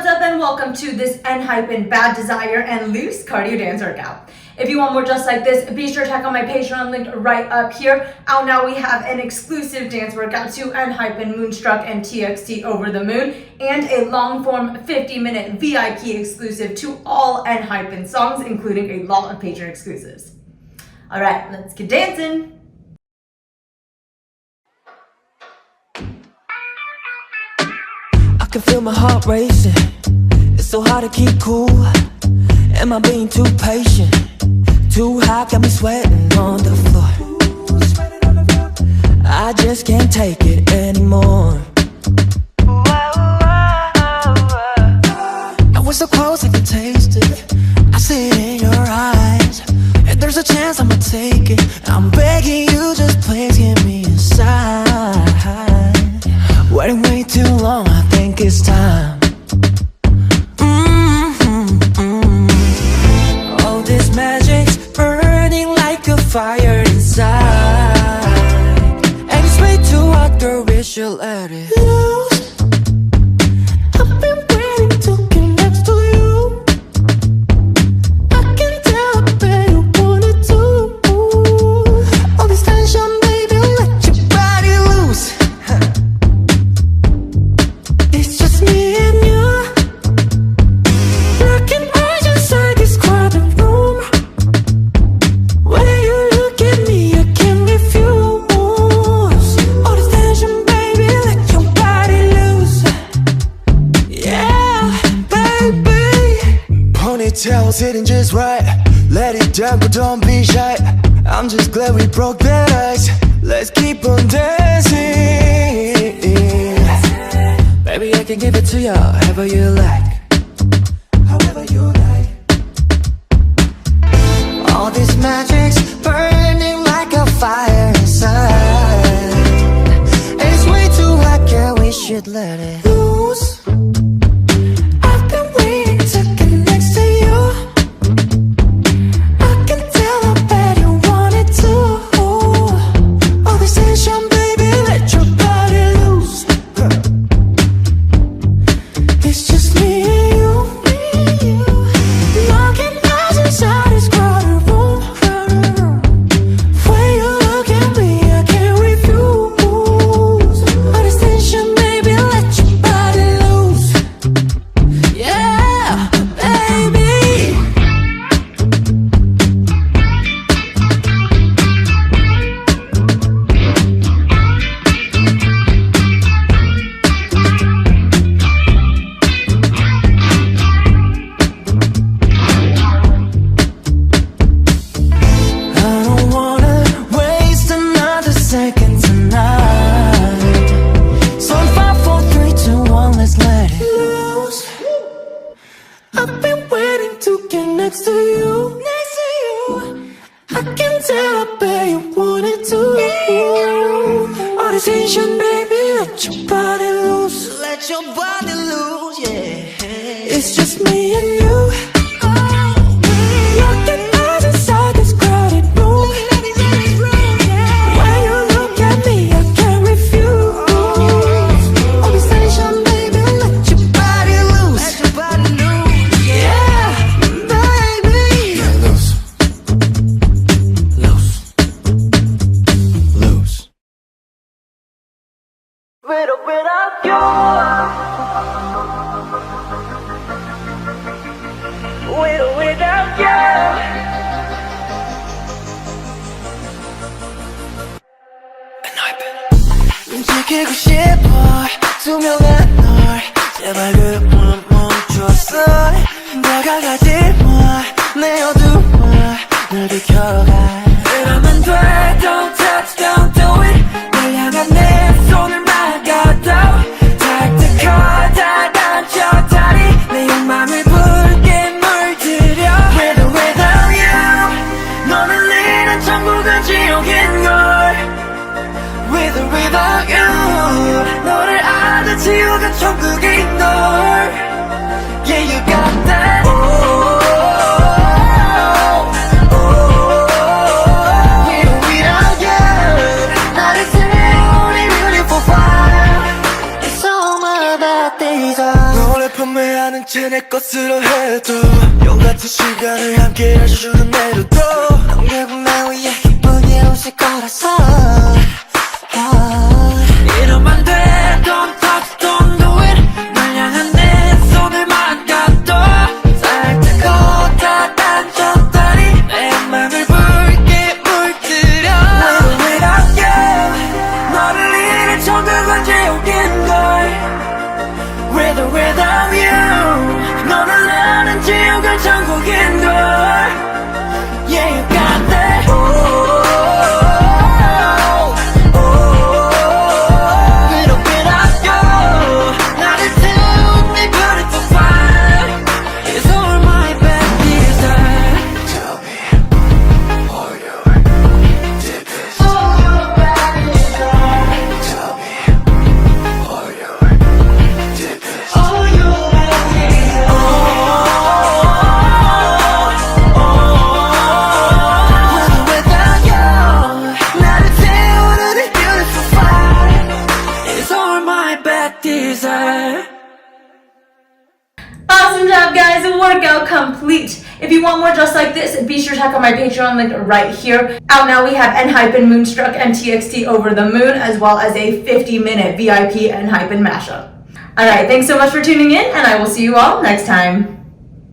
what's up and welcome to this Enhypen Bad Desire and Loose cardio dance workout. If you want more just like this, be sure to check out my Patreon linked right up here. Out now we have an exclusive dance workout to Enhypen, Moonstruck, and TXT Over the Moon, and a long form 50-minute VIP exclusive to all Enhypen songs, including a lot of Patreon exclusives. Alright, let's get dancing! I can feel my heart racing. It's so hard to keep cool. Am I being too patient? Too hot, got me sweating on the floor. I just can't take it anymore. I was so close, I can taste it. I see it in your eyes. And there's a chance I'ma take it. I'm begging you, just please give me a sign. Waiting way too long, I think it's time. Oh, this magic's burning like a fire inside. And it's way too hot, girl, we should let it loose. I've been waiting to get next to you. I can tell, babe, you want it too. All this tension, baby, let your body loose. It's just me and you. Looking right inside this crowded room. When you look at me, I can't refuse. All this tension, baby, let your body loose. Yeah, baby. Ponytails hitting just right. Let it down, but don't be shy. I'm just glad we broke that ice. Let's keep on dancing. Baby, I can give it to you however you like. However you like. All this magic's burning like a fire inside. It's way too hot, girl, we should let it loose. I've been waiting to get next to you. I can tell, I bet you want it too. All this tension, baby, let your body loose. It's just me and you. Looking eyes inside this crowded room. When you look at me, I can't refuse. All this tension, baby, let your body loose. Yeah, baby. I don't wanna waste another second tonight. So 5, 4, 3, 2, 1, let's let it loose. I've been waiting to get next to you. Next to you. I can tell, I bet you want it too. All this tension, baby, let your body loose. Let your body loose, yeah. It's just me and you. Looking eyes inside this crowded room. When you look at me, I can't refuse. All this tension, baby, let your body loose. Let your body loose, yeah, baby. Loose. Loose. Loose. With or without you. With or without you. Enhypen. 움직이고 싶어 투명한 널 제발 그만 멈췄어 다가가지 마내 어두워 널 비켜가 그러면 돼. Don't touch, don't do it. 널 향한 내 손을 막아도 taktical 다단쳐 다리 내 욕망을 붉게 물들여. With or without you. 너는 리는 천국은 지옥인걸. With or without you. 너를 아는 지옥은 천국인 널. Yeah, you got that. Oh, oh, oh, oh. With or without you. 나를 태우는 beautiful fire. It's all my bad days. 너를 품 아는 채 내 것으로 해도 용 같은 시간을 함께 해주는 내로도 넌 결국 나 위해 기쁘게 웃을 거라서 이러면 안 돼 Don't touch, don't do it 날 향한 내 손을 막아도 살짝 걷어단졌다니 내 맘을 붉게 물들여 Never without you 너를 잃은 천국은 지옥인걸 With or without you 너를 아는 지옥은 천국인걸 Yeah you got that With or without you 나를 태운 네 beautiful fire It's all my bad desire Tell me all your deepest All your bad desire Tell me all your deepest All your bad desire With or without you 나를 태우는 네 beautiful fire It's all my bad desire Awesome job, guys! Workout complete. If you want more just like this, be sure to check out my Patreon link right here. Out now, we have Enhypen, Moonstruck, and TXT Over the Moon, as well as a 50-minute VIP Enhypen mashup. Alright, thanks so much for tuning in, and I will see you all next time.